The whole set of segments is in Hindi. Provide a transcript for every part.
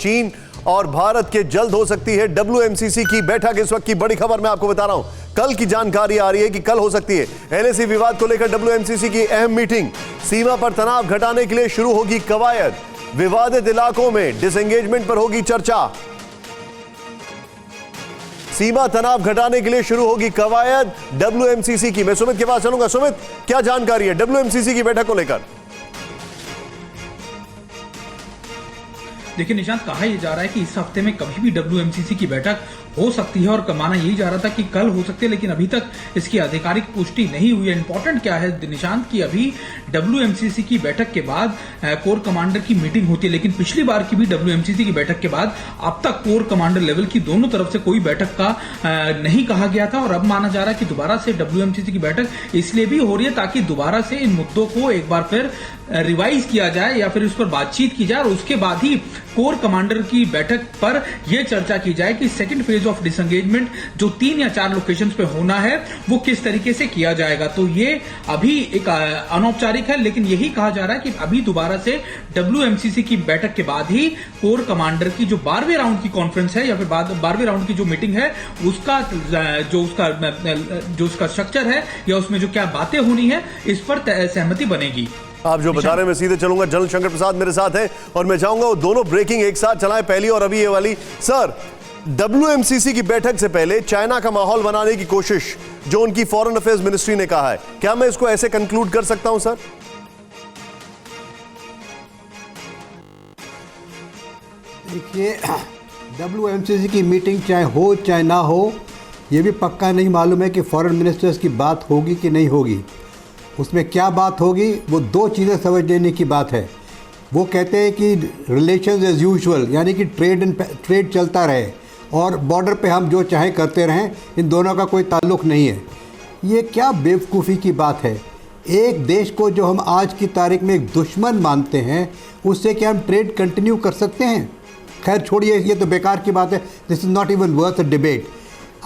चीन और भारत के जल्द हो सकती है WMCC की बैठक। इस वक्त की बड़ी खबर मैं आपको बता रहा हूं, कल की जानकारी आ रही है कि कल हो सकती है LAC विवाद को लेकर WMCC की अहम मीटिंग। सीमा पर तनाव घटाने के लिए शुरू होगी कवायद, विवादित इलाकों में डिसएंगेजमेंट पर होगी चर्चा। सीमा तनाव घटाने के लिए शुरू होगी कवायद WMCC की। मैं सुमित के पास चलूंगा। सुमित, क्या जानकारी है WMCC की बैठक को लेकर? देखिए निशांत, कहा यह जा रहा है कि इस हफ्ते में कभी भी WMCC की बैठक हो सकती है और माना यही जा रहा था कि कल हो सकती है, लेकिन अभी तक इसकी आधिकारिक पुष्टि नहीं हुई है। इंपॉर्टेंट क्या है निशांत कि अभी WMCC की बैठक के बाद कोर कमांडर की मीटिंग होती है, लेकिन पिछली बार की भी WMCC की बैठक के बाद अब तक कोर कमांडर लेवल की दोनों तरफ से कोई बैठक का नहीं कहा गया था। और अब माना जा रहा है कि दोबारा से WMCC की बैठक इसलिए भी हो रही है ताकि दोबारा से इन मुद्दों को एक बार फिर रिवाइज किया जाए या फिर उस पर बातचीत की जाए और उसके बाद ही कोर कमांडर की बैठक पर यह चर्चा की जाए कि सेकंड फेज ऑफ डिसएंगेजमेंट जो 3 या 4 लोकेशंस पे होना है वो किस तरीके से किया जाएगा। तो ये अभी एक अनौपचारिक है, लेकिन यही कहा जा रहा है कि अभी दोबारा से WMCC की बैठक के बाद ही कोर कमांडर की जो 12वें राउंड की कॉन्फ्रेंस है या फिर 12वें राउंड की जो मीटिंग है उसका जो उसका स्ट्रक्चर है या उसमें जो क्या बातें होनी है इस पर सहमति बनेगी। आप जो बता रहे हैं मैं सीधे चलूंगा। जनरल शंकर प्रसाद मेरे साथ हैं और मैं चाहूंगा वो दोनों ब्रेकिंग एक साथ चलाएं, पहली और अभी ये वाली। सर, WMCC की बैठक से पहले चाइना का माहौल बनाने की कोशिश जो उनकी फॉरेन अफेयर्स मिनिस्ट्री ने कहा है, क्या मैं इसको ऐसे कंक्लूड कर सकता हूं सर? देखिए, WMCC की मीटिंग चाहे हो चाहे ना हो, ये भी पक्का नहीं मालूम है कि फॉरेन मिनिस्टर्स की बात होगी कि नहीं होगी। उसमें क्या बात होगी, वो 2 चीज़ें समझ लेने की बात है। वो कहते हैं कि रिलेशंस एज यूजुअल, यानी कि ट्रेड चलता रहे और बॉर्डर पे हम जो चाहे करते रहें, इन दोनों का कोई ताल्लुक़ नहीं है। ये क्या बेवकूफ़ी की बात है। एक देश को जो हम आज की तारीख में एक दुश्मन मानते हैं, उससे क्या हम ट्रेड कंटिन्यू कर सकते हैं? खैर छोड़िए, ये तो बेकार की बात है। This is not even worth a debate.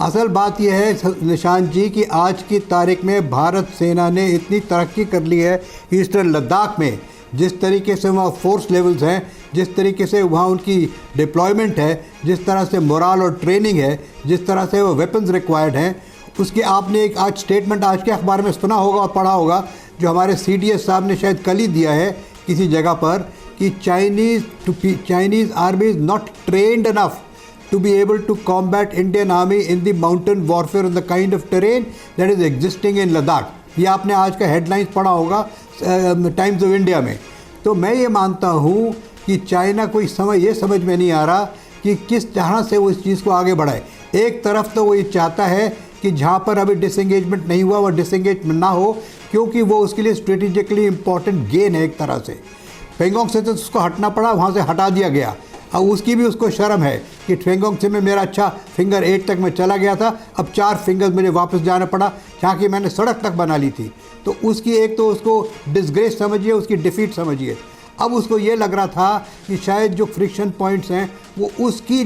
असल बात यह है निशांत जी कि आज की तारीख में भारत सेना ने इतनी तरक्की कर ली है ईस्टर्न लद्दाख में, जिस तरीके से वहाँ फोर्स लेवल्स हैं, जिस तरीके से वहाँ उनकी डिप्लॉयमेंट है, जिस तरह से मोरल और ट्रेनिंग है, जिस तरह से वो वेपन्स रिक्वायर्ड हैं, उसकी आपने एक आज स्टेटमेंट आज के अखबार में सुना होगा और पढ़ा होगा, जो हमारे CDS साहब ने शायद कल ही दिया है किसी जगह पर, कि Chinese army is not trained enough to be able to combat Indian army in the mountain warfare on the kind of terrain that is existing in Ladakh। ये आपने आज का हेडलाइंस पढ़ा होगा टाइम्स ऑफ इंडिया में। तो मैं ये मानता हूँ कि चाइना को ये समझ में नहीं आ रहा कि किस तरह से वो इस चीज़ को आगे बढ़ाए। एक तरफ तो वो ये चाहता है कि जहाँ पर अभी डिसएंगेजमेंट नहीं हुआ वो डिसएंगेजमेंट ना हो, क्योंकि वो उसके लिए स्ट्रेटेजिकली इंपॉर्टेंट गेन है एक तरह से। पेंगोंग से तो उसको हटना पड़ा, वहाँ से हटा दिया गया। अब उसकी भी उसको शर्म है कि पेंगोंग से में मेरा अच्छा फिंगर 8 तक मैं चला गया था, अब 4 फिंगर्स मुझे वापस जाना पड़ा, जहाँ की मैंने सड़क तक बना ली थी। तो उसकी एक तो उसको डिसग्रेस समझिए, उसकी डिफीट समझिए। अब उसको ये लग रहा था कि शायद जो फ्रिक्शन पॉइंट्स हैं वो उसकी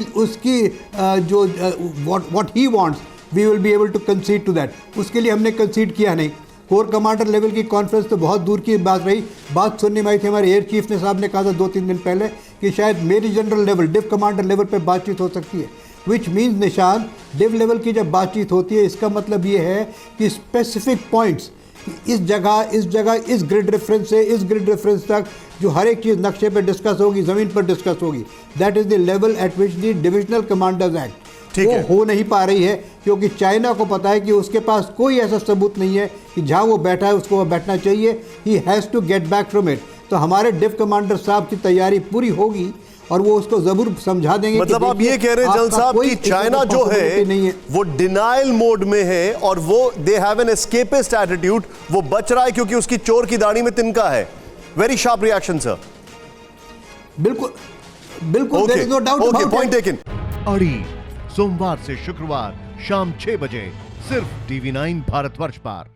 जो what he wants we will be able to concede to that. उसके लिए हमने कंसीड किया नहीं। कोर कमांडर लेवल की कॉन्फ्रेंस तो बहुत दूर की बात रही। बात सुनने में आई थी, हमारे एयर चीफ ने साहब ने कहा था 2-3 दिन पहले कि शायद मेरी general level div commander level पे बातचीत हो सकती है। विच मीन्स निशान, डिव लेवल की जब बातचीत होती है इसका मतलब ये है कि स्पेसिफिक पॉइंट्स इस जगह इस ग्रिड रेफरेंस से इस ग्रिड रेफरेंस तक जो हर एक चीज़ नक्शे पे डिस्कस होगी, ज़मीन पर डिस्कस होगी, that is the level eight which the divisional commanders act वो हो नहीं पा रही है, क्योंकि चाइना को पता है कि उसके पास कोई ऐसा सबूत नहीं है कि जहाँ वो बैठा है उसको वह बैठना चाहिए। He has to get back from it. तो हमारे डिव कमांडर साहब की तैयारी पूरी होगी और वो उसको जरूर समझा देंगे। मतलब आप ये कह रहे हैं जनरल साहब कि चाइना जो है वो डिनाइल मोड में है और वो they have an escapist attitude, वो बच रहा है क्योंकि उसकी चोर की दाढ़ी में तिनका है। Very sharp reaction sir. बिल्कुल बिल्कुल, there is no doubt about it. Point taken. अड़ी सोमवार से शुक्रवार शाम 6 बजे सिर्फ TV9 भारतवर्ष पर।